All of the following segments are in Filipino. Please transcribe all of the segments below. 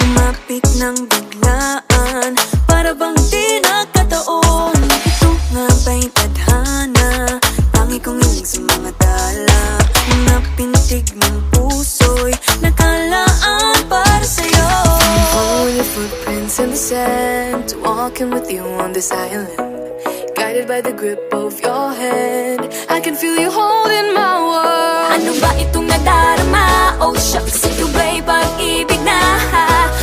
Lumapit ng biglaan, para bang di nagkataon. Ito nga ba'y tadhana, tangi kong hiling sa mga dala. Mga pintig ng puso'y nakalaan para sa'yo. Following your footprints in the sand, walking with you on this island, guided by the grip of your hand. I can feel you holding my world. Ano ba itong nadarama? Oh shucks, ito ba'y pag-ibig na?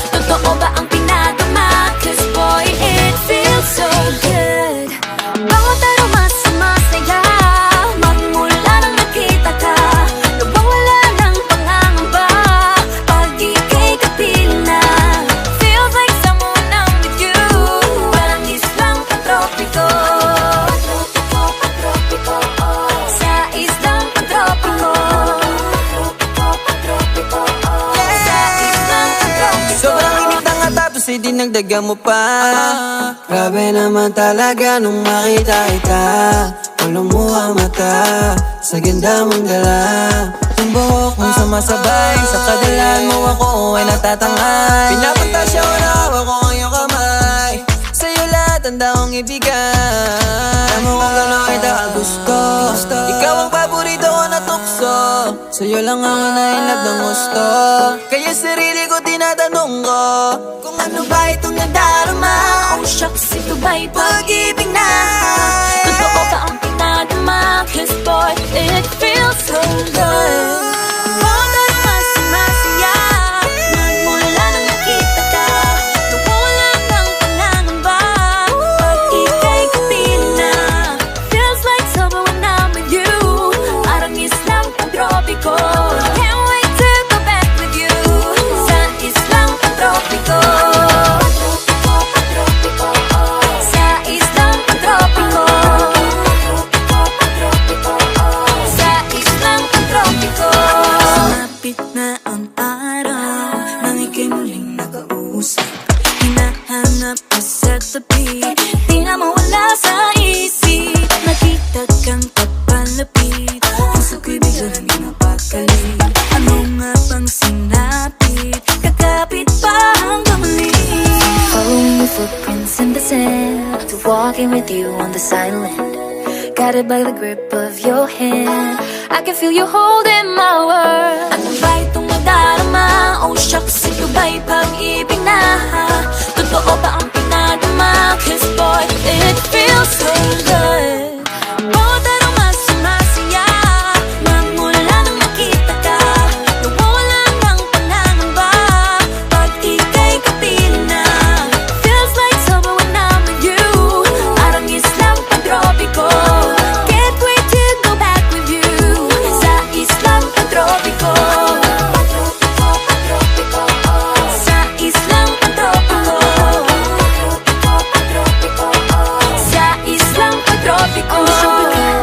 Totoo ba ang pinadama? Cause boy, it feels so good. Bawat aroma sumasaya, magmula nang nakita ka. Nawawala ng pangangamba, pag ika'y kapiling na. Feels like someone I'm with you, parang islang pantropiko. Sa islang pantropiko. Sobrang init na nga tapos dinagdagan mo pa. Grabe naman talaga nung makita kita. Walang mo ang mata, sa ganda mong dala. Yung buhok mong sumasabay, sa kadalan mo ako ay natatangay. Pinapunta siya o nahawak ko ang iyong kamay. Sa'yo lahat ang daong ibigay. Alam mo kung gano'n kita gusto. Ikaw ang paborito ko na tukso. Sa'yo lang ako nainlove ng gusto. Kaya sarili ko tinatanong ko kung ano ba itong nadarama. Oh shucks, ito ba'y pag-ibig na? Totoo ba ang pinadama? Cause boy, it feels so good. Bawat aroma sumasaya, magmula nang nakita ka. Nawawala ng pangangamba, pag ika'y kapiling na. Feels like summer when I'm with you, parang islang pantropiko. Can't wait to go back with you, sa islang pantropiko. Sa islang pantropiko. Sa islang pantropiko. Sumapit na ang araw, nang ika'y muling nakausap. Hinahanap ka sa tabi, di na mawala sa isip. Nakita kang papalapit, puso ko'y bigla nang napakali. Ano nga bang sinapit, kakapit pa hanggang muli. Following your footprints in the sand, to walking with you on this island, guided by the grip of your hand. I can feel you holding my world. Ano ba itong nadarama? Oh shucks, ito ba'y pag-ibig na? Totoo ba ang pinadama? Cause boy, it feels so good. Bawat aroma sumasaya, magmula nang nakita ka. Nawawala ng pangangamba, pag ika'y kapiling na. Feels like summer when I'm with you, parang islang pantropiko. Can't wait to go back with you, sa islang pantropiko. Sa islang pantropiko. Sa islang pantropiko.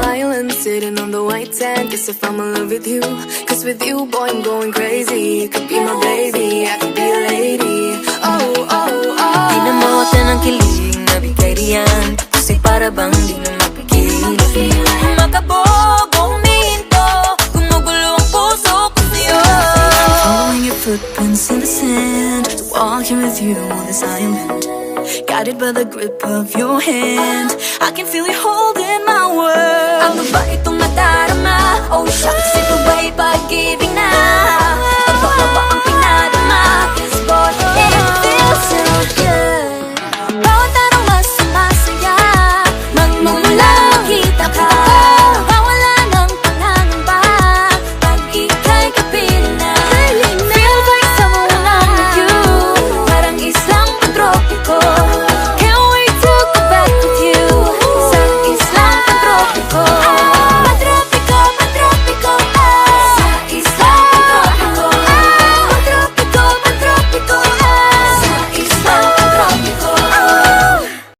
Island sitting on the white sand, guess if I'm in love with you. Cause with you, boy, I'm going crazy. You could be my baby, I could be a lady. Oh, oh, oh. Di na mawata ng kilig na bigay riyan, kasi para bang di na mapigil. Makabog o huminto, gumugulo ang puso ko sa'yo. Following your footprints in the sand, walking with you on this island, guided by the grip of your hand. I can feel you holding my world. Ano ba itong nadarama? Oh shucks, ito ba'y pag-ibig na?